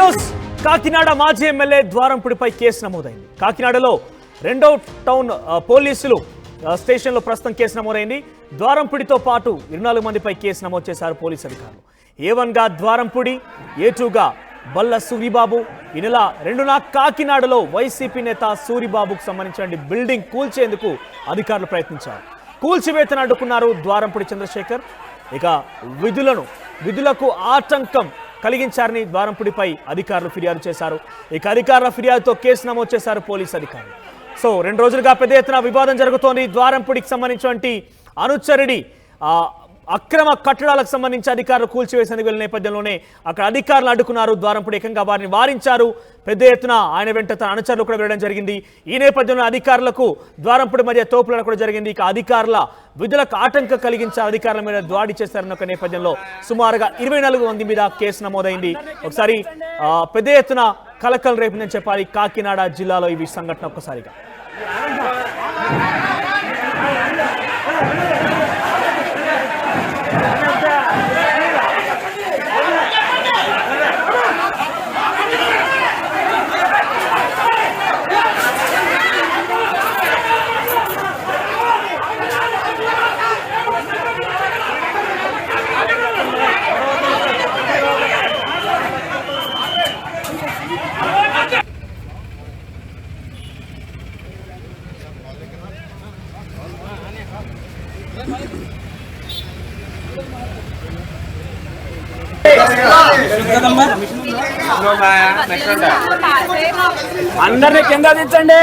News Kakinada మాజీ MLA ద్వారంపుడిపై case నమోదైంది. కాకినాడలో రెండో టౌన్ పోలీసులు స్టేషన్లో ప్రస్తుతం కేసు నమోదైంది. ద్వారంపుడితో పాటు 24 మందిపై కేసు నమోదు చేశారు పోలీసు అధికారులు. A1గా ద్వారంపుడి, A2గా బల్ల సూరిబాబు. ఈ నెల 2న కాకినాడలో వైసీపీ నేత సూరిబాబుకు సంబంధించిన బిల్డింగ్ కూల్చేందుకు అధికారులు ప్రయత్నించారు. కూల్చివేతను అడ్డుకున్నారు ద్వారంపుడి చంద్రశేఖర్. ఇక విధులకు ఆటంకం కలిగించారని ద్వారంపుడిపై అధికారులు ఫిర్యాదు చేశారు. ఇక అధికారుల ఫిర్యాదుతో కేసు నమోదు చేశారు పోలీసు అధికారులు. సో 2 రోజులుగా పెద్ద ఎత్తున వివాదం జరుగుతోంది. ద్వారంపుడికి సంబంధించినటువంటి అనుచరుడి అక్రమ కట్టడాలకు సంబంధించి అధికారులు కూల్చివేసేందుకు వెళ్ళిన నేపథ్యంలోనే అక్కడ అధికారులు అడ్డుకున్నారు. ద్వారంపుడి ఏకంగా వారిని వారించారు. పెద్ద ఎత్తున ఆయన వెంట తన అనుచరులు కూడా వెళ్ళడం జరిగింది. ఈ నేపథ్యంలో అధికారులకు ద్వారంపుడి మధ్య తోపులాట కూడా జరిగింది. ఇక అధికారుల విధులకు ఆటంకం కలిగించే అధికారుల మీద దాడి చేశారన్న ఒక నేపథ్యంలో సుమారుగా 24 మంది మీద కేసు నమోదైంది. ఒకసారి పెద్ద ఎత్తున కలకలం రేపిందని చెప్పాలి కాకినాడ జిల్లాలో ఈ సంఘటన. ఒక్కసారిగా అందరినీ కింద దించండి.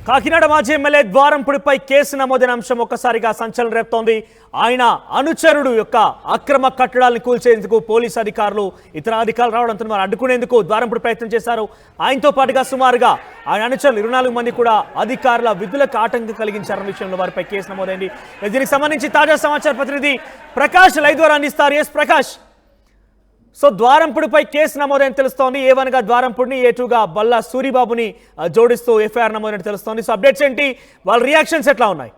కాకినాడ మాజీ ఎమ్మెల్యే ద్వారంపుడిపై కేసు నమోదైన అంశం ఒక్కసారిగా సంచలనం రేపుతోంది. ఆయన అనుచరుడు యొక్క అక్రమ కట్టడాలను కూల్చేందుకు పోలీసు అధికారులు ఇతర అధికారులు రావడంతో వారు అడ్డుకునేందుకు ద్వారంపుడి ప్రయత్నం చేశారు. ఆయనతో పాటుగా సుమారుగా ఆయన అనుచరులు 24 మంది కూడా అధికారుల విధులకు ఆటంకం కలిగించారన్న విషయంలో వారిపై కేసు నమోదైంది. దీనికి సంబంధించి తాజా సమాచార ప్రతినిధి ప్రకాష్ లైవ్ ద్వారా అందిస్తారు. ఎస్ ప్రకాష్, సో ద్వారంపుడిపై కేసు నమోదని తెలుస్తోంది. A1గా ద్వారంపుడిని, A2గా బల్లా సూరిబాబుని జోడిస్తూ ఎఫ్ఐఆర్ నమోదని తెలుస్తోంది. సో అప్డేట్స్ ఏంటి, వాళ్ళ రియాక్షన్స్ ఎట్లా ఉన్నాయి?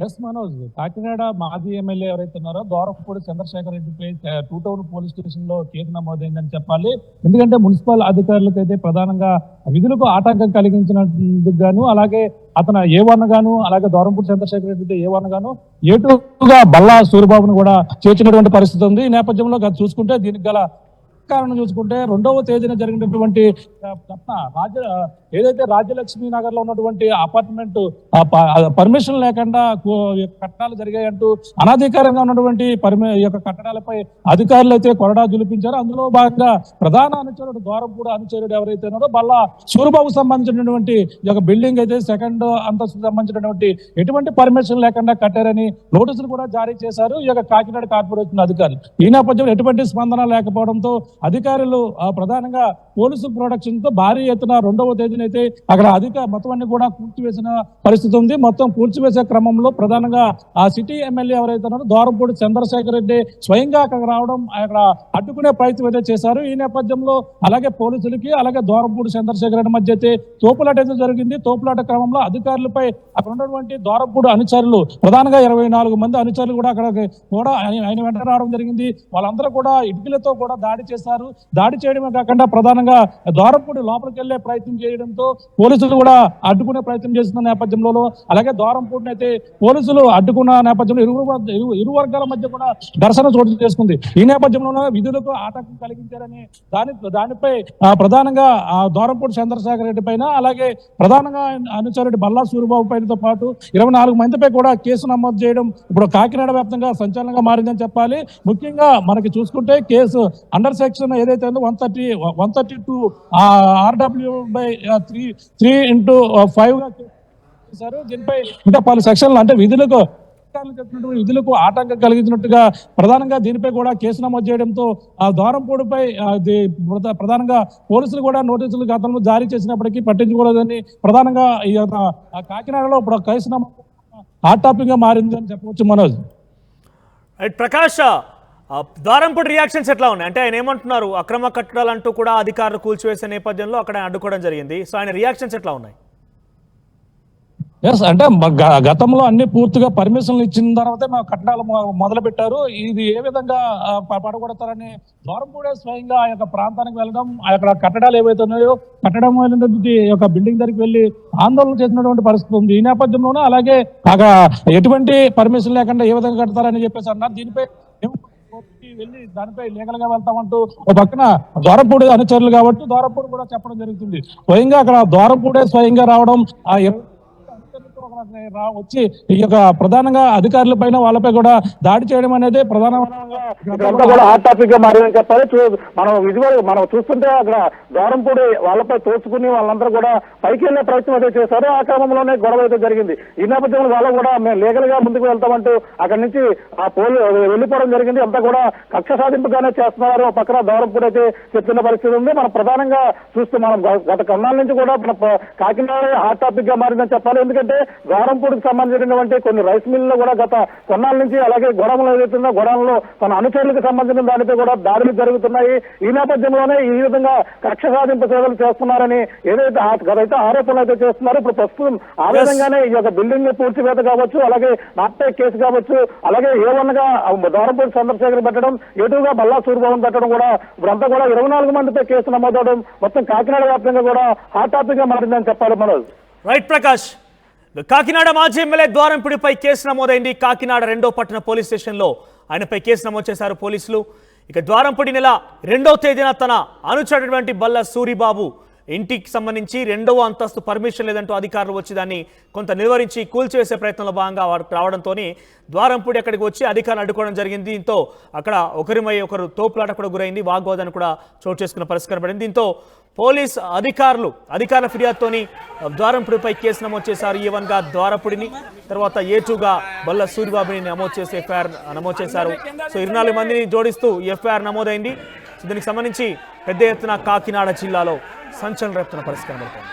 ఎస్ మనోజ్, కాకినాడ మాజీ ఎమ్మెల్యే ఎవరైతే ఉన్నారో ద్వారంపుడి చంద్రశేఖర్ రెడ్డిపై 2 టౌన్ పోలీస్ స్టేషన్ లో కేసు నమోదైందని చెప్పాలి. ఎందుకంటే మున్సిపల్ అధికారులకు అయితే ప్రధానంగా విధులకు ఆటంకం కలిగించినందుకు గాను, అలాగే అతను A1 గాను, అలాగే ద్వారంపుడి చంద్రశేఖర్ రెడ్డి A1 గాను, A2గా బల్లా సూరిబాబును కూడా చేర్చినటువంటి పరిస్థితి ఉంది. ఈ నేపథ్యంలో చూసుకుంటే దీనికి గల కారణం చూసుకుంటే 2వ తేదీన జరిగినటువంటి ఏదైతే రాజ్యలక్ష్మి నగర్ లో ఉన్నటువంటి అపార్ట్మెంట్ పర్మిషన్ లేకుండా కట్టడాలు జరిగాయంటూ అనధికారంగా ఉన్నటువంటి కట్టడాలపై అధికారులు అయితే కొరడా జులిపించారు. అందులో భాగంగా ప్రధాన అనుచరుడు ద్వారంపుడి అనుచరుడు ఎవరైతే ఉన్నారో బల్లా సూరిబాబుకు సంబంధించినటువంటి బిల్డింగ్ అయితే 2వ అంతస్తుకు సంబంధించినటువంటి ఎటువంటి పర్మిషన్ లేకుండా కట్టారని నోటీసులు కూడా జారీ చేశారు ఈ కాకినాడ కార్పొరేషన్ అధికారులు. ఈ నేపథ్యంలో ఎటువంటి స్పందన లేకపోవడంతో అధికారులు ప్రధానంగా పోలీసు ప్రొడక్షన్ తో భారీ ఎత్తున 2వ తేదీన అయితే అక్కడ మొత్తం అన్ని కూడా కూల్చివేసిన పరిస్థితి ఉంది. మొత్తం కూల్చివేసే క్రమంలో ప్రధానంగా ఆ సిటీ ఎమ్మెల్యే ఎవరైతే ఉన్నారో ద్వారంపుడి చంద్రశేఖర్ రెడ్డి స్వయంగా అక్కడ రావడం, అక్కడ అడ్డుకునే ప్రయత్నం అయితే చేశారు. ఈ నేపథ్యంలో అలాగే పోలీసులకి అలాగే ద్వారంపుడి చంద్రశేఖర్ రెడ్డి మధ్య అయితే తోపులాట అయితే జరిగింది. తోపులాట క్రమంలో అధికారులపై అక్కడ ఉన్నటువంటి ద్వారంపుడి అనుచరులు ప్రధానంగా 24 మంది అనుచరులు కూడా అక్కడ కూడా ఆయన వెంట రావడం జరిగింది. వాళ్ళందరూ కూడా ఇటుకలతో కూడా దాడి చేశారు. దాడి చేయడమే కాకుండా ప్రధానంగా ద్వారంపుడి లోపలికి వెళ్లే ప్రయత్నం చేయడంతో పోలీసులు కూడా అడ్డుకునే ప్రయత్నం చేస్తున్న నేపథ్యంలో, అలాగే ద్వారంపుడిని అయితే పోలీసులు అడ్డుకున్న నేపథ్యంలో ఇరు వర్గాల మధ్య కూడా ఘర్షణ చోటు చేసుకుంది. ఈ నేపథ్యంలో విధులకు ఆటంకం కలిగించారని దానిపై ప్రధానంగా ద్వారంపుడి చంద్రశేఖర్ రెడ్డి పైన, అలాగే ప్రధానంగా అనుచరుడు బల్లా సూరిబాబు పైనతో పాటు 24 మందిపై కూడా కేసు నమోదు చేయడం ఇప్పుడు కాకినాడ వ్యాప్తంగా సంచలనంగా మారిందని చెప్పాలి. ముఖ్యంగా మనకి చూసుకుంటే కేసు అండర్ సెక్షన్ ఏదైతే ఉందో 132 RW/3/5 గా చేశారు. దీనిపై ఇంకా పలు సెక్షన్లు అంటే విధులకు ఆటంకం కలిగించినట్టుగా ప్రధానంగా దీనిపై కూడా కేసు నమోదు చేయడంతో ఆ ద్వారంపుడిపై ప్రధానంగా పోలీసులు కూడా నోటీసులు గతంలో జారీ చేసినప్పటికీ పట్టించుకోలేదని ప్రధానంగా ఈ కాకినాడలో ఇప్పుడు కేసు నమోదు హాట్ టాపిక్ గా మారింది అని చెప్పవచ్చు మనోజ్. ప్రకాష్, ద్వారంపూడి రియాక్షన్స్ ఎట్లా ఉన్నాయి? అంటే ఆయన ఏమంటున్నారు, అక్రమ కట్టడాలంటూ కూడా అధికారులు కూల్చివేసే నేపథ్యంలో అక్కడ అడ్డుకోవడం జరిగింది. సో ఆయన రియాక్షన్స్ ఎట్లా ఉన్నాయి? ఎస్, అంటే గతంలో అన్ని పూర్తిగా పర్మిషన్లు ఇచ్చిన తర్వాతే మా కట్టడాలు మొదలు పెట్టారు. ఇది ఏ విధంగా పడగొడతారని ద్వారంపూడే స్వయంగా ఆ యొక్క ప్రాంతానికి వెళ్ళడం, ఆ యొక్క కట్టడాలు ఏవైతే ఉన్నాయో కట్టడం యొక్క బిల్డింగ్ దగ్గరికి వెళ్ళి ఆందోళన చేసినటువంటి పరిస్థితి ఉంది. ఈ నేపథ్యంలోనే అలాగే ఎటువంటి పర్మిషన్ లేకుండా ఏ విధంగా కడతారని చెప్పేసి అన్నారు. దీనిపై వెళ్ళి దానిపై లీగల్ గా వెళ్తామంటూ ఒక పక్కన ద్వారంపూడి అనుచరులు కాబట్టి ద్వారంపూడి కూడా చెప్పడం జరుగుతుంది. స్వయంగా అక్కడ ద్వారంపూడే స్వయంగా రావడం, వచ్చి ఈ యొక్క ప్రధానంగా అధికారుల పైన వాళ్ళపై కూడా దాడి చేయడం అనేది ప్రధానంగా కూడా హాట్ టాపిక్ గా మారిందని చెప్పాలి. మనం విజువల్ మనం చూస్తుంటే అక్కడ ద్వారంపూడి వాళ్ళపై తోచుకుని వాళ్ళందరూ కూడా పైకి వెళ్లే ప్రయత్నం అయితే చేశారు. ఆ క్రమంలోనే గొడవ అయితే జరిగింది. ఈ నేపథ్యంలో వాళ్ళు కూడా మేము లీగల్ గా ముందుకు వెళ్తామంటూ అక్కడి నుంచి ఆ వెళ్ళిపోవడం జరిగింది. అంతా కూడా కక్ష సాధింపుగానే చేస్తున్నారు. పక్కన ద్వారంపూడి అయితే చెప్తున్న పరిస్థితి ఉంది. మనం ప్రధానంగా చూస్తూ మనం గత కొన్నాళ్ళ నుంచి కూడా మన కాకినాడ హాట్ టాపిక్ గా మారిందని చెప్పాలి. ఎందుకంటే ద్వారంపూడికి సంబంధించినటువంటి కొన్ని రైస్ మిల్లులో కూడా గత కొన్నాళ్ళ నుంచి అలాగే గొడవలు ఏదైతుందో గొడవల్లో తన అనుచరులకు సంబంధించిన దానిపై కూడా దాడులు జరుగుతున్నాయి. ఈ నేపథ్యంలోనే ఈ విధంగా కక్ష సాధింపు సేవలు చేస్తున్నారని ఏదైతే ఆరోపణలు అయితే చేస్తున్నారు. ఇప్పుడు ప్రస్తుతం ఆ విధంగానే ఈ యొక్క బిల్డింగ్ పూడ్చివేత కావచ్చు, అలాగే నార్టెక్ కేసు కావచ్చు, అలాగే A1 గా ద్వారంపూడి చంద్రశేఖర్ పెట్టడం, A2 బల్లా సూర్యభవన్ పెట్టడం కూడా ఇప్పుడంతా కూడా 24 మందిపై కేసు నమోదవడం మొత్తం కాకినాడ వ్యాప్తంగా కూడా హాట్ టాపిక్ గా మారిందని చెప్పాలి. మనోజ్. రైట్ ప్రకాష్. కాకినాడ మాజీ ఎమ్మెల్యే ద్వారంపూడిపై కేసు నమోదైంది. కాకినాడ 2వ పట్టణ పోలీస్ స్టేషన్లో ఆయనపై కేసు నమోదు చేశారు పోలీసులు. ఇక ద్వారంపూడి నెల 2వ తేదీన తన అనుచరుడైనటువంటి బల్ల సూరిబాబు ఇంటికి సంబంధించి 2వ అంతస్తు పర్మిషన్ లేదంటూ అధికారులు వచ్చి దాన్ని కొంత నిలువరించి కూల్చివేసే ప్రయత్నంలో భాగంగా రావడంతో ద్వారంపూడి అక్కడికి వచ్చి అధికారులు అడ్డుకోవడం జరిగింది. దీంతో అక్కడ ఒకరిమై ఒకరు తోపులాట కూడా గురైంది. వాగ్వాదాన్ని కూడా చోటు చేసుకున్న పరిస్థితి పడింది. దీంతో పోలీస్ అధికారుల ఫిర్యాదుతోని ద్వారంపూడిపై కేసు నమోదు చేశారు. A1 గా ద్వారంపూడిని, తర్వాత A2 గా బల్ల సూరిబాబుని నమోదు చేసి ఎఫ్ఐఆర్ నమోదు చేశారు. సో 24 మందిని జోడిస్తూ ఎఫ్ఐఆర్ నమోదైంది. దీనికి సంబంధించి పెద్ద ఎత్తున కాకినాడ జిల్లాలో సంచలనం రేపుతున్న పరిస్థితి కనబడుతోంది.